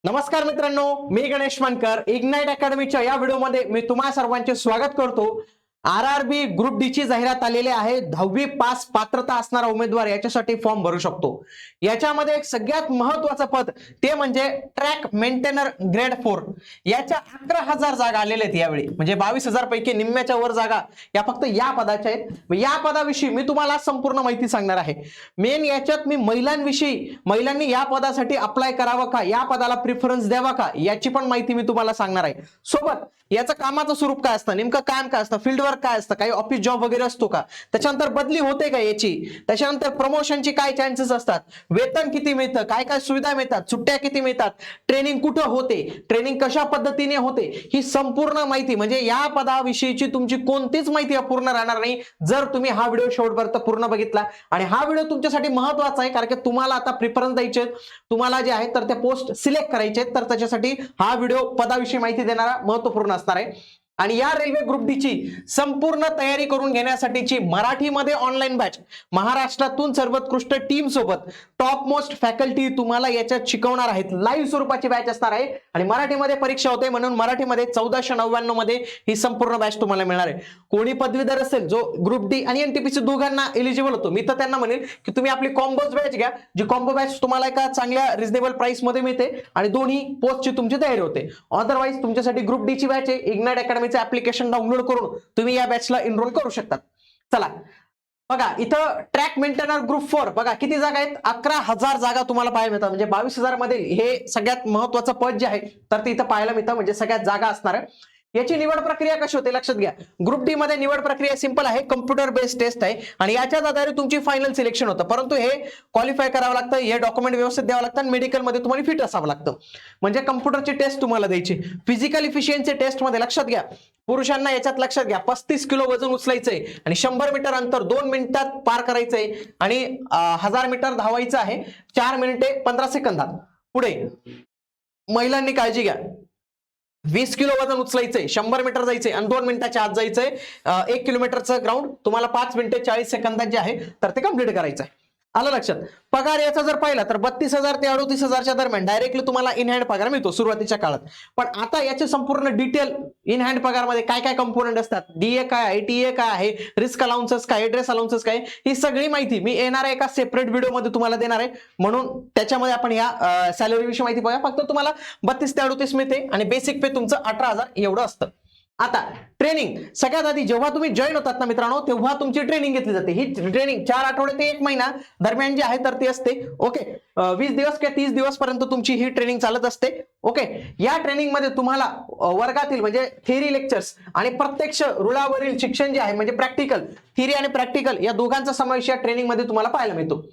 नमस्कार मित्रांनो, मी गणेश मानकर. इग्नाइट अकॅडमीच्या या व्हिडिओमध्ये मी तुम्हा सर्वांचे स्वागत करतो. आरआरबी ग्रुप डी ची जाहिरात आलेली आहे. 10वी पास पात्रता असणारा उमेदवार याच्यासाठी फॉर्म भरू शकतो. याच्यामध्ये एक सगळ्यात महत्त्वाचं पद ते म्हणजे ट्रॅक मेंटेनर ग्रेड 4. याच्या 11,000 जागा आलेल्या आहेत यावेळी. म्हणजे 22,000 पैकी निम्म्याच्या वर जागा या फक्त या पदाच्या आहेत. या पदाविषयी मी तुम्हाला संपूर्ण माहिती सांगणार आहे. मेन याच्यात मी महिलांनी या पदासाठी अप्लाय करावं का, या पदाला प्रिफरन्स द्यावा का, याची पण माहिती मी तुम्हाला सांगणार आहे. सोबत याचं कामाचं स्वरूप काय असतं, नेमकं काम काय असतं, फील्ड वर्क काय असतं, काही ऑफिस जॉब वगैरे असतो का, त्याच्यानंतर बदली होते का याची, त्याच्यानंतर प्रमोशनची काय चान्सेस असतात, वेतन किती मिळतं, काय काय सुविधा मिळतात, सुट्ट्या किती मिळतात, ट्रेनिंग कुठं होते, ट्रेनिंग कशा पद्धतीने होते, ही संपूर्ण माहिती म्हणजे या पदाविषयीची तुमची कोणतीच माहिती अपूर्ण राहणार नाही जर तुम्ही हा व्हिडिओ शेवटपर्यंत पूर्ण बघितला. आणि हा व्हिडिओ तुमच्यासाठी महत्त्वाचा आहे कारण की तुम्हाला आता प्रिफरन्स द्यायचे, तुम्हाला जे आहे तर ते पोस्ट सिलेक्ट करायचे, तर त्याच्यासाठी हा व्हिडिओ पदाविषयी माहिती देणारा महत्त्वपूर्ण असणार आहे. आणि या रेल्वे ग्रुप डी ची संपूर्ण तयारी करून घेण्यासाठीची मराठीमध्ये ऑनलाईन बॅच, महाराष्ट्रातून सर्वोत्कृष्ट टीम सोबत टॉप मोस्ट फॅकल्टी तुम्हाला याच्यात शिकवणार आहेत. लाईव्ह स्वरूपाची बॅच असणार आहे आणि मराठीमध्ये परीक्षा होते म्हणून मराठीमध्ये 1499 मध्ये ही संपूर्ण बॅच तुम्हाला मिळणार आहे. कोणी पदवीधर असेल जो ग्रुप डी आणि एनटीपीसी दोघांना एलिजिबल होतो, मी तर त्यांना म्हणेल की तुम्ही आपली कॉम्बोज बॅच घ्या, जी कॉम्बो बॅच तुम्हाला एका चांगल्या रिझनेबल प्राइस मध्ये मिळते आणि दोन्ही पोस्टची तुमची तयारी होते. अदरवाईज तुमच्यासाठी ग्रुप डी ची बॅच आहे. इग्नाइट अकॅडमी ऍप्लिकेशन डाउनलोड करून तुम्ही या बॅचला एनरोल करू शकता. चला बघा, इथं ट्रॅक मेंटेनर ग्रुप 4 बघा किती जागा आहेत, 11,000 जागा तुम्हाला पाहायला मिळतात. म्हणजे 22,000 मध्ये हे सगळ्यात महत्त्वाचं पद जे आहे तर ते इथं पाहायला मिळतं. म्हणजे सगळ्यात जागा असणार आहे. याची निवड प्रक्रिया कशी होते लक्षात घ्या. ग्रुप डी मध्ये निवड प्रक्रिया सिंपल आहे, कम्प्युटर बेस्ड टेस्ट आहे आणि याच्याच आधारे तुमची फायनल सिलेक्शन होतं. परंतु हे क्वालिफाय करावं लागतं, हे डॉक्युमेंट व्यवस्थित द्यावं लागतं आणि मेडिकल मध्ये तुम्हाला फिट असावं लागतं. म्हणजे कम्प्युटरची टेस्ट तुम्हाला द्यायची. फिजिकल इफिशियन्सी टेस्ट मध्ये लक्षात घ्या, पुरुषांना याच्यात लक्षात घ्या 35 किलो वजन उचलायचंय आणि 100 मीटर अंतर 2 मिनिटात पार करायचंय आणि 1000 मीटर धावायचं आहे 4 मिनिटे 15 सेकंदात. पुढे महिलांनी काळजी घ्या, 20 किलो वजन उचलायचंय, 100 मीटर जायचंय आणि 2 मिनिटाच्या आत जायचंय. 1 किलोमीटरचं ग्राउंड तुम्हाला 5 मिनिटे 40 सेकंदात जे आहे तर ते कम्प्लीट करायचं आहे. आलं लक्षात. पगार याचा जर पाहिला तर 32,000 ते 38,000च्या दरम्यान डायरेक्टली तुम्हाला इन हँड पगार मिळतो सुरुवातीच्या काळात. पण आता याचे संपूर्ण डिटेल इन हँड पगारमध्ये काय काय कंपोनेंट असतात, डीए काय आहे, टीए काय आहे, रिस्क अलाउन्सेस काय, ड्रेस अलाउन्सेस काय, ही सगळी माहिती मी येणाऱ्या एका सेपरेट व्हिडिओमध्ये तुम्हाला देणार आहे. म्हणून त्याच्यामध्ये आपण या सॅलरी विषयी माहिती पाहूया. फक्त तुम्हाला 32 ते 38 मिळते आणि बेसिक पे तुमचं 18,000 एवढं असतं. आता ट्रेनिंग सगळ्यात आधी जेव्हा तुम्ही जॉईन होतात ना मित्रांनो, तेव्हा तुमची ट्रेनिंग घेतली जाते. ही ट्रेनिंग 4 आठवडे ते 1 महिना दरम्यान जी आहे तर ती असते. ओके, 20 दिवस किंवा 30 दिवस पर्यंत तुमची ही ट्रेनिंग चालत असते. ओके, या ट्रेनिंग मध्ये तुम्हाला वर्गातील म्हणजे थेअरी लेक्चर्स आणि प्रत्यक्ष रुळावरील शिक्षण जे आहे म्हणजे प्रॅक्टिकल, थेअरी आणि प्रॅक्टिकल या दोघांचा समावेश या ट्रेनिंग मध्ये तुम्हाला पाहायला मिळतो.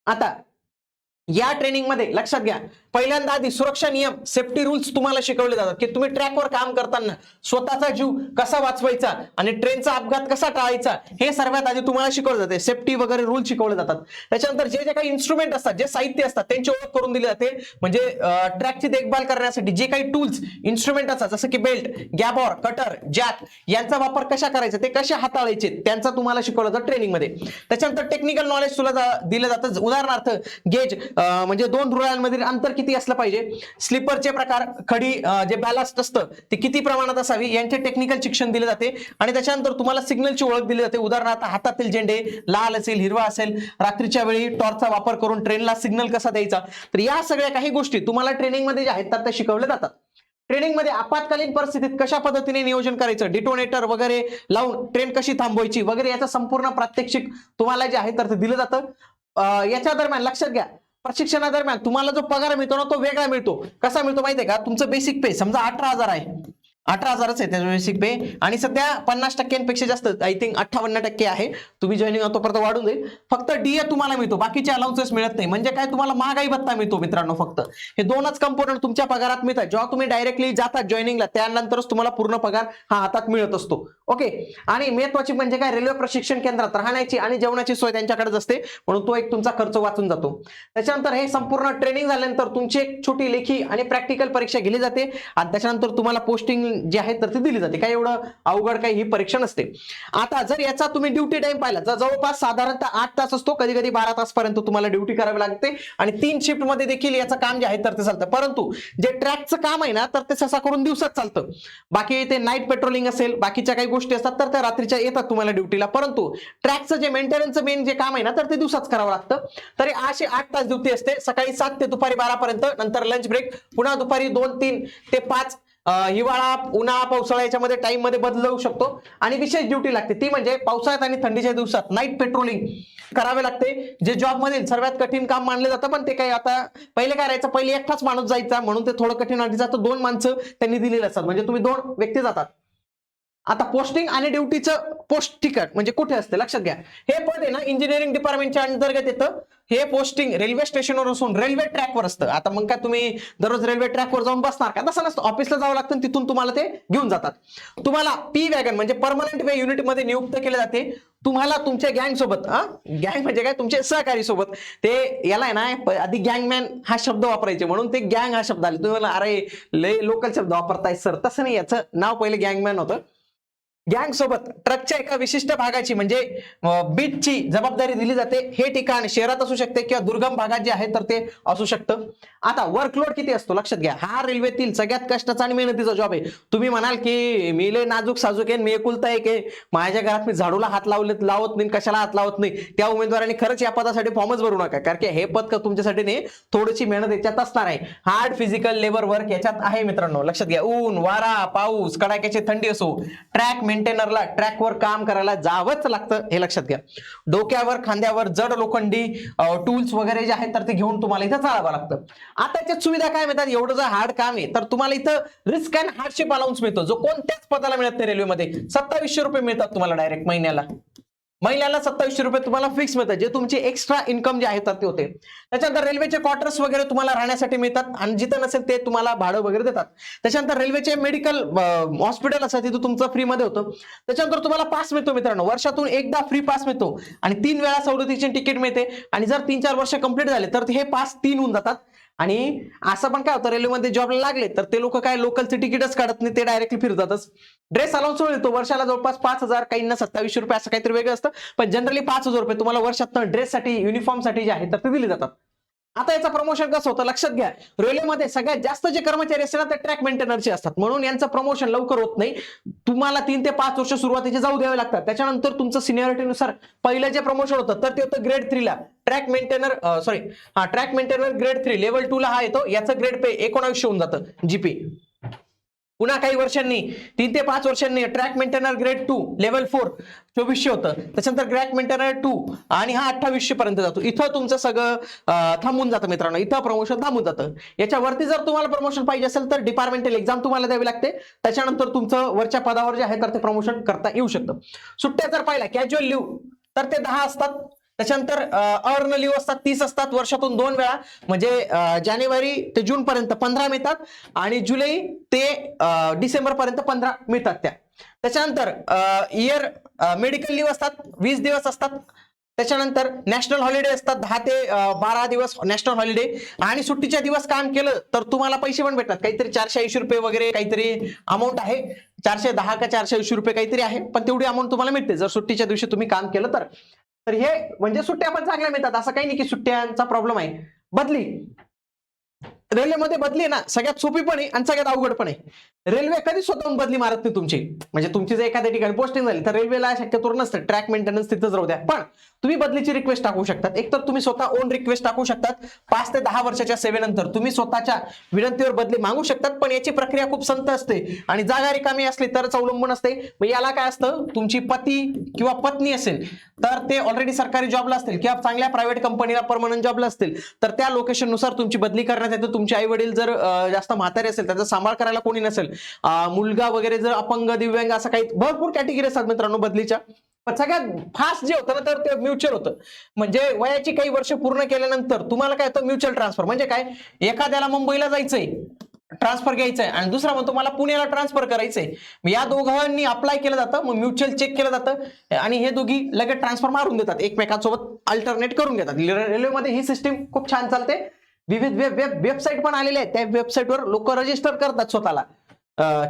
आता या ट्रेनिंग मध्ये लक्षात घ्या, पहिल्यांदा आधी सुरक्षा नियम, सेफ्टी रूल्स तुम्हाला शिकवले जातात की तुम्ही ट्रॅकवर काम करताना स्वतःचा जीव कसा वाचवायचा आणि ट्रेनचा अपघात कसा टाळायचा हे सर्वात आधी तुम्हाला शिकवलं जाते. सेफ्टी वगैरे रूल शिकवले जातात. त्याच्यानंतर जे जे काही इन्स्ट्रुमेंट असतात, जे साहित्य असतात त्यांची ओळख करून दिली जाते. म्हणजे ट्रॅकची देखभाल करण्यासाठी जे काही टूल्स इन्स्ट्रुमेंट असतात जसं की बेल्ट, गॅबॉर, कटर, जॅक यांचा वापर कशा करायचा, ते कसे हाताळायचे त्यांचा तुम्हाला शिकवलं जातं ट्रेनिंग मध्ये. त्याच्यानंतर टेक्निकल नॉलेज तुला दिलं जातं. उदाहरणार्थ गेज म्हणजे 2 रुळांमधील अंतर किती असलं पाहिजे, स्लीपरचे प्रकार, खडी जे बॅलास्ट असतं ते किती प्रमाणात असावी यांचे टेक्निकल शिक्षण दिले जाते. आणि त्याच्यानंतर तुम्हाला सिग्नलची ओळख दिली जाते. उदाहरणार्थ हातातील झेंडे लाल असेल, हिरवा असेल, रात्रीच्या वेळी टॉर्चचा वापर करून ट्रेनला सिग्नल कसा द्यायचा, तर या सगळ्या काही गोष्टी तुम्हाला ट्रेनिंग मध्ये ज्या आहेत तर त्या शिकवल्या जातात. ट्रेनिंग मध्ये आपत्कालीन परिस्थितीत कशा पद्धतीने नियोजन करायचं, डिटोनेटर वगैरे लावून ट्रेन कशी थांबवायची वगैरे याचं संपूर्ण प्रात्यक्षिक तुम्हाला जे आहे तर ते दिलं जातं. याच्या दरम्यान लक्षात घ्या, प्रशिक्षणादरम्यान तुम्हाला जो पगार मिळतो ना तो वेगळा मिळतो. कसा मिळतो माहितीये का, तुमचं बेसिक पे समजा 18,000 आहे, 18,000च आहे त्याचं बेसिक पे आणि सध्या 50% जास्त, आय थिंक 58% आहे. तुम्ही जॉईनिंग तोपर्यंत वाढून जाईल. फक्त डीए तुम्हाला मिळतो, बाकीचे अलाउन्सेस मिळत नाही. म्हणजे काय, तुम्हाला महागाई भत्ता मिळतो मित्रांनो. फक्त हे 2च कंपोनेंट तुमच्या पगारात मिळतात. जेव्हा तुम्ही डायरेक्टली जातात जॉईनिंगला त्यानंतरच तुम्हाला पूर्ण पगार हा हातात मिळत असतो. ओके, आणि महत्वाची म्हणजे काय, रेल्वे प्रशिक्षण केंद्रात राहण्याची आणि जेवणाची सोय त्यांच्याकडेच असते म्हणून तो एक तुमचा खर्च वाचून जातो. त्याच्यानंतर हे संपूर्ण ट्रेनिंग झाल्यानंतर तुमची एक छोटी लेखी आणि प्रॅक्टिकल परीक्षा घेतली जाते आणि त्याच्यानंतर तुम्हाला पोस्टिंग जी आहे तर ती दिली जाते. काही एवढं अवघड काही ही परीक्षा नसते. आता जर याचा तुम्ही ड्युटी टाइम पाहिला तर जवळपास साधारणतः 8 तास असतो, कधी कधी 12 तासपर्यंत तुम्हाला ड्युटी करावी लागते आणि 3 शिफ्ट मध्ये देखील याचं काम जे आहे तर ते चालतं. परंतु जे ट्रॅकचं काम आहे ना तर ते सहसा करून दिवसात चालतं. बाकी ते नाईट पेट्रोलिंग असेल, बाकीच्या काही गोष्टी असतात तर त्या रात्रीच्या येतात तुम्हाला ड्युटीला. परंतु ट्रॅकचं जे मेंटेनन्सचं मेन जे काम आहे ना तर ते दिवसाच करावं लागतं. तरी अशी 8 तास ड्युटी असते, सकाळी 7 ते दुपारी 12 पर्यंत, नंतर लंच ब्रेक, पुन्हा दुपारी 2-3 ते 5. हिवाळा, उन्हाळा, पावसाळा याच्यामध्ये टाइम मध्ये बदलू शकतो. आणि विशेष ड्युटी लागते ती म्हणजे पावसाळ्यात आणि थंडीच्या दिवसात नाईट पेट्रोलिंग करावे लागते, जे जॉब मधील सर्वात कठीण काम मानले जातं. पण ते काही आता पहिले काय राहायचं, पहिले एकटाच माणूस जायचा म्हणून ते थोडं कठीण वाटायचं. आता 2 माणसं त्यांनी दिलेली असतात, म्हणजे तुम्ही 2 व्यक्ती जातात. आता पोस्टिंग आणि ड्युटीचं पोस्ट तिकट म्हणजे कुठे असते लक्षात घ्या. हे पद आहे ना इंजिनिअरिंग डिपार्टमेंटच्या अंतर्गत येतं. हे पोस्टिंग रेल्वे स्टेशनवर असून रेल्वे ट्रॅकवर असतं. आता मग काय तुम्ही दररोज रेल्वे ट्रॅकवर जाऊन बसणार का? तसं नसतं, ऑफिसला जावं लागतं आणि तिथून तुम्हाला ते घेऊन जातात. तुम्हाला पी वॅगन म्हणजे परमनंट वे युनिट मध्ये नियुक्त केले जाते. तुम्हाला तुमच्या गँग सोबत, गँग म्हणजे काय, तुमचे सहकारी सोबत, ते याला आहे ना आधी गँगमॅन हा शब्द वापरायचे म्हणून ते गँग हा शब्द आले. तुम्ही अरे लय लोकल शब्द वापरताय सर, तसं नाही, याचं नाव पहिले गँगमॅन होतं. गँग सोबत ट्रकच्या एका विशिष्ट भागाची म्हणजे बीटची जबाबदारी दिली जाते. हे ठिकाण शहरात असू शकते किंवा दुर्गम भागात जे आहे तर ते असू शकतं. आता वर्कलोड किती असतो लक्षात घ्या. हा रेल्वेतील सगळ्यात कष्टाचा आणि मेहनतीचा जॉब आहे. तुम्ही म्हणाल की मी लय नाजूक साजूक आहे, मी एकुलता एक आहे, माझ्या घरात मी झाडूला हात लावत नाही, कशाला हात लावत नाही, त्या उमेदवारांनी खरंच या पदासाठी फॉर्मच भरू नका, कारण की हे पद तुमच्यासाठी नाही, थोडीशी मेहनत याच्यात असणार आहे. हार्ड फिजिकल लेबर वर्क याच्यात आहे मित्रांनो, लक्षात घ्या. ऊन, वारा, पाऊस, कडाक्याची थंडी असो, ट्रॅक मेंटेनरला ट्रॅकवर काम करायला जावंच लागतं, हे लक्षात घ्या. डोक्यावर खांद्यावर जड लोखंडी टूल्स वगैरे जे आहेत तर ते घेऊन तुम्हाला इथं चालावं लागतं. आता याच्यात सुविधा काय मिळतात, एवढं जर हार्ड काम आहे तर तुम्हाला इथं रिस्क अँड हार्डशिप अलाउन्स मिळतो, जो कोणत्याच पदाला मिळत नाही रेल्वेमध्ये. 2700 रुपये मिळतात तुम्हाला डायरेक्ट महिन्याला. 2700 रुपये तुम्हाला फिक्स मिळतात, जे तुमची एक्स्ट्रा इन्कम जे आहे तर ते होते. त्याच्यानंतर रेल्वेचे क्वार्टर्स वगैरे तुम्हाला राहण्यासाठी मिळतात आणि जिथं नसेल ते तुम्हाला भाडं वगैरे देतात. त्याच्यानंतर रेल्वेचे मेडिकल हॉस्पिटल असतात तिथं तुमचं फ्रीमध्ये होतं. त्याच्यानंतर तुम्हाला पास मिळतो मित्रांनो, वर्षातून एकदा फ्री पास मिळतो आणि 3 वेळा सवलतीची तिकीट मिळते. आणि जर 3-4 वर्ष कंप्लीट झाले तर हे पास 3 होऊन जातात. आणि असं पण काय होतं, रेल्वेमध्ये जॉबला लागले तर ते लोक काय लोकलचे तिकीटच काढत नाही, ते डायरेक्टली फिरतातच. ड्रेस अलाउन्स मिळतो वर्षाला जवळपास 5000, काहींना 2700 रुपये असं काहीतरी वेगळं असतं, पण जनरली 5000 रुपये तुम्हाला वर्षात ड्रेससाठी, युनिफॉर्मसाठी जे आहे तर ते दिले जातात. आता याचं प्रमोशन कसं होतं लक्षात घ्या. रेल्वेमध्ये सगळ्यात जास्त जे कर्मचारी असतात ना ते ट्रॅक मेंटेनरचे असतात, म्हणून यांचं प्रमोशन लवकर होत नाही. तुम्हाला 3 ते 5 वर्ष सुरुवातीचे जाऊ द्यावे लागतात. त्याच्यानंतर तुमचं सिनियरिटीनुसार पहिलं जे प्रमोशन होतं तर ते होतं ग्रेड 3 ला ट्रॅक मेंटेनर ग्रेड 3 लेवल 2 ला हा येतो. याचं ग्रेड पे 1900 होऊन जातं जीपी. पुन्हा काही वर्षांनी 3 ते 5 वर्षांनी ट्रॅक मेंटेनर ग्रेड 2 लेवल 4 2400 होतं. त्याच्यानंतर ट्रॅक मेंटेनर 2 आणि हा 2800 पर्यंत जातो. इथं तुमचं सगळं थांबून जातं मित्रांनो, इथं प्रमोशन थांबून जातं. याच्यावरती जर तुम्हाला प्रमोशन पाहिजे असेल तर डिपार्टमेंटल एक्झाम तुम्हाला द्यावी लागते. त्याच्यानंतर तुमचं वरच्या पदावर जे आहे तर ते प्रमोशन करता येऊ शकतं. सुट्ट्या जर पाहिला कॅज्युअल लिव्ह तर ते 10 असतात. त्याच्यानंतर अर्न लिव्ह असतात 30 असतात, वर्षातून 2 वेळा म्हणजे जानेवारी ते जून पर्यंत 15 मिळतात आणि जुलै ते डिसेंबर पर्यंत 15 मिळतात त्या. त्याच्यानंतर इयर मेडिकल लिव्ह असतात 20 दिवस असतात. त्याच्यानंतर नॅशनल हॉलिडे असतात 10 ते 12 दिवस नॅशनल हॉलिडे. आणि सुट्टीच्या दिवस काम केलं तर तुम्हाला पैसे पण भेटतात, काहीतरी 480 रुपये वगैरे काहीतरी अमाऊंट आहे, 410 का 480 रुपये काहीतरी आहे, पण तेवढी अमाऊंट तुम्हाला मिळते जर सुट्टीच्या दिवशी तुम्ही काम केलं तर. तर हे म्हणजे सुट्ट्या पण चांगल्या मिळतात, असं काही नाही की सुट्ट्यांचा प्रॉब्लेम आहे. बदली रेल्वेमध्ये बदली ना सगळ्यात सोपी पण आहे आणि सगळ्यात अवघड पण आहे. रेल्वे कधी स्वतःहून बदली मारत नाही तुमची, म्हणजे तुमची जर एखाद्या ठिकाणी पोस्टिंग झाली तर रेल्वेला शक्यतो नसतं, ट्रॅक मेंटेनन्स तिथंच राहू द्या. पण तुम्ही बदलीची रिक्वेस्ट टाकू शकतात. एक तर तुम्ही स्वतः ओन रिक्वेस्ट टाकू शकतात. 5 ते 10 वर्षाच्या सेवेनंतर तुम्ही स्वतःच्या विनंतीवर बदली मागू शकतात, पण याची प्रक्रिया खूप संत असते आणि जागा रिकामी असली तरच अवलंबून असते. मग याला काय असतं, तुमची पती किंवा पत्नी असेल तर ते ऑलरेडी सरकारी जॉबला असतील किंवा चांगल्या प्रायव्हेट कंपनीला परमनंट जॉबला असतील तर त्या लोकेशन नुसार तुमची बदली करण्यात येते. तुमचे आई वडील जर जास्त म्हातारे असेल, त्याचा सांभाळ करायला कोणी नसेल, मुलगा वगैरे जर अपंग, दिव्यांग, असं काही भरपूर कॅटेगरी असतात मित्रांनो बदलीच्या. पण सगळ्यात फास्ट जे होतं ना तर ते म्युच्युअल होतं. म्हणजे वयाची काही वर्ष पूर्ण केल्यानंतर तुम्हाला काय होतं, म्युच्युअल ट्रान्सफर. म्हणजे काय, एखाद्याला मुंबईला जायचंय ट्रान्सफर घ्यायचंय आणि दुसरा म्हणतो मला पुण्याला ट्रान्सफर करायचंय, या दोघांनी अप्लाय केलं जातं, मग म्युच्युअल चेक केलं जातं आणि हे दोघी लगेच ट्रान्सफर मारून देतात, एकमेकांसोबत अल्टरनेट करून घेतात. रेल्वेमध्ये ही सिस्टीम खूप छान चालते. विविध वेबसाईट पण आलेले आहेत, त्या वेबसाईटवर लोक रजिस्टर करतात स्वतःला.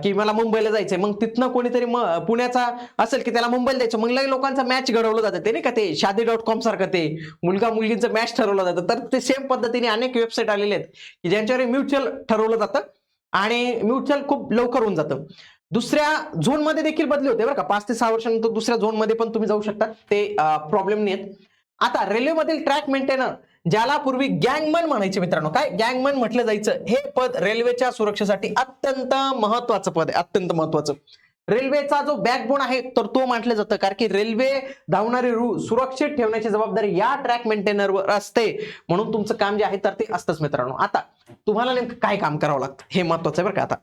की मला मुंबईला जायचंय, मग तिथनं कोणीतरी पुण्याचा असेल की त्याला मुंबईला जायचं, मग लई लोकांचा मॅच घडवलं जातं ते नाही का, ते शादी.com सारखं ते मुलगा मुलगीचं मॅच ठरवलं जातं. तर ते सेम पद्धतीने अनेक वेबसाईट आलेले आहेत की ज्यांच्यावर म्युच्युअल ठरवलं जातं आणि म्युच्युअल खूप लवकर होऊन जातं. दुसऱ्या झोनमध्ये देखील बदली होते बरं का, 5 ते 6 वर्षानंतर दुसऱ्या झोनमध्ये पण तुम्ही जाऊ शकता, ते प्रॉब्लेम नाही आहेत. आता रेल्वेमधील ट्रॅक मेंटेनर, ज्याला पूर्वी गँगमन म्हणायचे मित्रांनो, काय गँगमन म्हटलं जायचं, हे पद रेल्वेच्या सुरक्षेसाठी अत्यंत महत्वाचं पद आहे, अत्यंत महत्वाचं. रेल्वेचा जो बॅकबोन आहे तर तो म्हटलं जातं, कारण की रेल्वे धावणारे रूळ सुरक्षित ठेवण्याची जबाबदारी या ट्रॅक मेंटेनरवर असते, म्हणून तुमचं काम जे आहे तर ते असतंच मित्रांनो. आता तुम्हाला नेमकं काय काम करावं लागतं हे महत्वाचं आहे बरं का. आता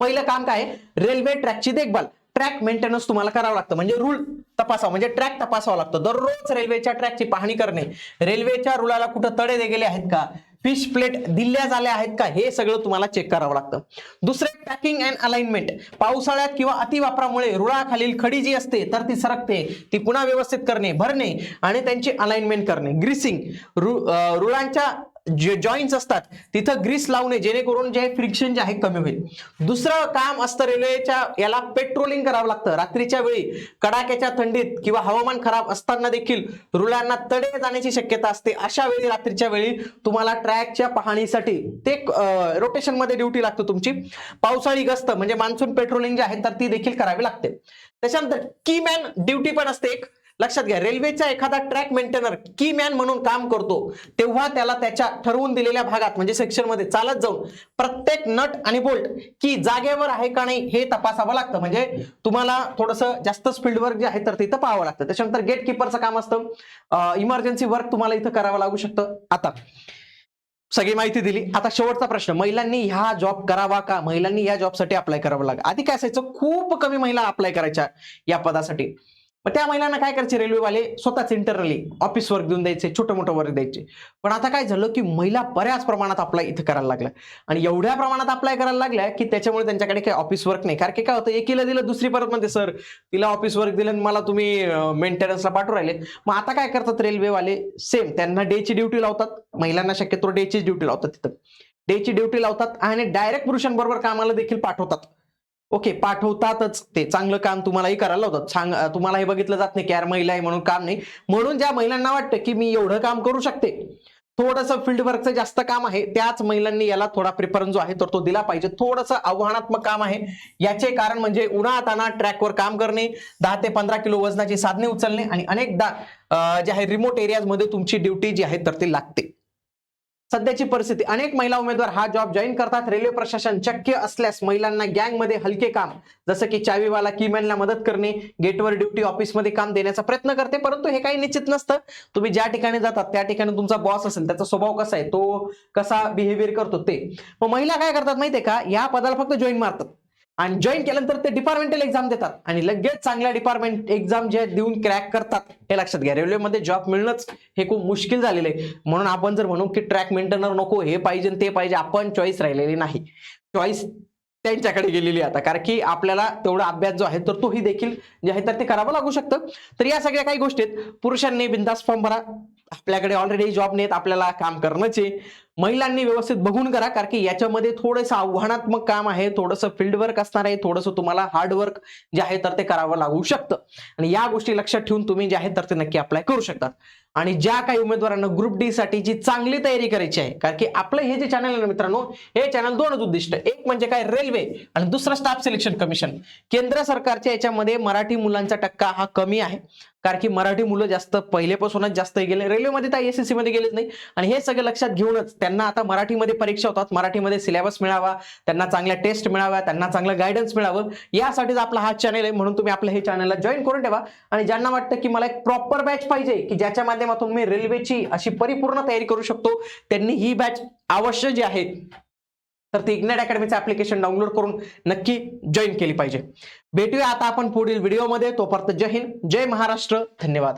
पहिलं काम काय आहे, रेल्वे ट्रॅकची देखभाल, ट्रॅक मेंटेनन्स तुम्हाला करावं लागतं, म्हणजे रूळ तपासावं, म्हणजे ट्रॅक तपासावं लागतं. दररोज रेल्वेच्या ट्रॅकची पाहणी करणे, रेल्वेच्या रुळाला कुठं तडे गेले आहेत का, फिश प्लेट दिल्या झाल्या आहेत का, हे सगळं तुम्हाला चेक करावं लागतं. दुसरे पॅकिंग अँड अलाइनमेंट, पावसाळ्यात किंवा अतिवापरामुळे रुळाखालील खडी जी असते तर ती सरकते, ती पुन्हा व्यवस्थित करणे, भरणे आणि त्यांची अलाइनमेंट करणे. ग्रीसिंग, रुळांच्या जे जॉईंट्स असतात तिथं ग्रीस लावणे, जेणेकरून जे फ्रिक्शन जे आहे कमी होईल. दुसरं काम असतं रेल्वेच्या, याला पेट्रोलिंग करावं लागतं. रात्रीच्या वेळी कडाक्याच्या थंडीत किंवा हवामान खराब असताना देखील रुळांना तडे जाण्याची शक्यता असते. अशा वेळी रात्रीच्या वेळी तुम्हाला ट्रॅकच्या पाहणीसाठी ते रोटेशन मध्ये ड्युटी लागते तुमची. पावसाळी गस्त म्हणजे मान्सून पेट्रोलिंग जे आहे तर ती देखील करावी लागते. त्याच्यानंतर की मॅन ड्युटी पण असते एक, लक्षात घ्या. रेल्वेचा एखादा ट्रॅक मेंटेनर की मॅन म्हणून काम करतो तेव्हा त्याला त्याच्या ठरवून दिलेल्या भागात म्हणजे सेक्शन मध्ये चालत जाऊन प्रत्येक नट आणि बोल्ट की जागेवर आहे का नाही हे तपासावं लागतं. म्हणजे तुम्हाला थोडंसं जास्त फील्ड वर्क जे आहे तर तिथं पाहावं लागतं. त्याच्यानंतर गेट कीपरचं काम असतं, इमर्जन्सी वर्क तुम्हाला इथं करावं लागू शकतं. आता सगळी माहिती दिली. आता शेवटचा प्रश्न, महिलांनी हा जॉब करावा का, महिलांनी या जॉबसाठी अप्लाय करावं लागेल. आधी काय असायचं, खूप कमी महिला अप्लाय करायच्या या पदासाठी. मग त्या महिलांना काय करायचे, रेल्वेवाले स्वतःच इंटरनली ऑफिस वर्क देऊन द्यायचे, छोटं मोठं वर्क द्यायचे. पण आता काय झालं की महिला बऱ्याच प्रमाणात अप्लाय इथं करायला लागल्या आणि एवढ्या प्रमाणात अप्लाय करायला लागल्या की त्याच्यामुळे त्यांच्याकडे काही ऑफिस वर्क नाही. कारण की काय होतं, एकीला दिलं दुसरी परत म्हणते सर तिला ऑफिस वर्क दिलं आणि मला तुम्ही मेंटेनन्सला पाठवून राहिले. मग आता काय करतात रेल्वेवाले, सेम त्यांना डेची ड्युटी लावतात, महिलांना शक्यतो डेची ड्युटी लावतात, तिथं डेची ड्युटी लावतात आणि डायरेक्ट पुरुषांबरोबर कामाला देखील पाठवतात. ओके, पाठवतातच, ते चांगलं काम तुम्हालाही करायला लावतात. तुम्हाला हे बघितलं जात नाही की यार महिला आहे म्हणून काम नाही, म्हणून ज्या महिलांना वाटतं की मी एवढं काम करू शकते, थोडंसं फील्ड वर्कचं जास्त काम आहे, त्याच महिलांनी याला थोडा प्रेफरन्स जो आहे तर तो दिला पाहिजे. थोडंसं आव्हानात्मक काम आहे. याचे कारण म्हणजे उन्हातान्हात ट्रॅकवर काम करणे, 10 ते 15 किलो वजनाची साधने उचलणे आणि अनेकदा जे आहे रिमोट एरियाजमध्ये तुमची ड्युटी जी आहे तर ती लागते. सध्याची परिस्थिती, अनेक महिला उमेदवार हा जॉब जॉईन करतात. रेल्वे प्रशासन शक्य असल्यास महिलांना गँगमध्ये हलके काम जसं की चावीवाला, कीमॅनला मदत करणे, गेटवर ड्युटी, ऑफिसमध्ये काम देण्याचा प्रयत्न करते. परंतु हे काही निश्चित नसतं. तुम्ही ज्या ठिकाणी जातात त्या ठिकाणी तुमचा बॉस असेल, त्याचा स्वभाव कसा आहे, तो कसा बिहेवियर करतो ते. मग महिला काय करतात माहितीये का, या पदाला फक्त जॉईन मारतात आणि जॉईन केल्यानंतर ते डिपार्टमेंटल एक्झाम देतात आणि लगेच चांगल्या डिपार्टमेंट एक्झाम जे देऊन क्रॅक करतात. हे लक्षात घ्या, रेल्वेमध्ये जॉब मिळणंच हे खूप मुश्किल झालेलं आहे. म्हणून आपण जर म्हणू की ट्रॅक मेंटेनर नको, हे पाहिजे ते पाहिजे, आपण चॉईस राहिलेली नाही, चॉईस त्यांच्याकडे गेलेली आता. कारण की आपल्याला तेवढा अभ्यास जो आहे तर तोही देखील जे आहे तर ते करावं लागू शकतं. तर या सगळ्या काही गोष्टीत पुरुषांनी बिंदास फॉर्म भरा, आपल्याकडे ऑलरेडी जॉब नाहीत, आपल्याला काम करणंच आहे. महिलांनी व्यवस्थित बघून करा, कारण की याच्यामध्ये थोडंसं आव्हानात्मक काम आहे, थोडंसं फील्ड वर्क असणार आहे, थोडंसं तुम्हाला हार्ड वर्क जे आहे तर ते करावं लागू शकतं. आणि या गोष्टी लक्षात ठेवून तुम्ही जे आहे तर ते नक्की अप्लाय करू शकतात. आणि ज्या काही उमेदवारांना ग्रुप डी साठीची चांगली तयारी करायची आहे, कारण की आपलं हे जे चॅनल आहे ना मित्रांनो, हे चॅनल दोनच उद्दिष्ट, एक म्हणजे काय रेल्वे आणि दुसरं स्टाफ सिलेक्शन कमिशन. केंद्र सरकारच्या याच्यामध्ये मराठी मुलांचा टक्का हा कमी आहे, कारण की मराठी मुलं जास्त पहिलेपासूनच जास्त गेले, रेल्वेमध्ये तर एसएससी मध्ये गेलेच नाही. आणि हे सगळं लक्षात घेऊनच त्यांना आता मराठीमध्ये परीक्षा होतात, मराठीमध्ये सिलेबस मिळावा, त्यांना चांगल्या टेस्ट मिळाव्या, त्यांना चांगलं गायडन्स मिळावं, यासाठीच आपला हा चॅनल आहे. म्हणून तुम्ही आपलं हे चॅनलला जॉईन करून ठेवा. आणि ज्यांना वाटतं की मला एक प्रॉपर बॅच पाहिजे की ज्याच्या माध्यमातून मी रेल्वेची अशी परिपूर्ण तयारी करू शकतो, त्यांनी ही बॅच अवश्य जी आहे तर ती इग्नाइट अकॅडमीचं ऍप्लिकेशन डाउनलोड करून नक्की जॉईन केली पाहिजे. भेटूया आता आपण पुढील व्हिडिओमध्ये. तोपर्यंत जय हिंद, जय महाराष्ट्र, धन्यवाद.